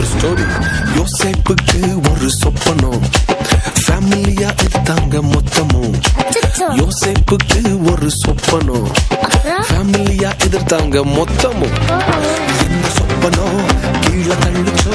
ஒரு ஸ்டோரி. யோசேப்புக்கு ஒரு சொப்பனம், ஃபேமிலியா எடுத்தாங்க மொத்தமும். யோசேப்புக்கு ஒரு சொப்பனம், ஃபேமிலியா எதிர்த்தாங்க மொத்தமும். என்ன சொப்பனம் கீழே தள்ளிச்சோ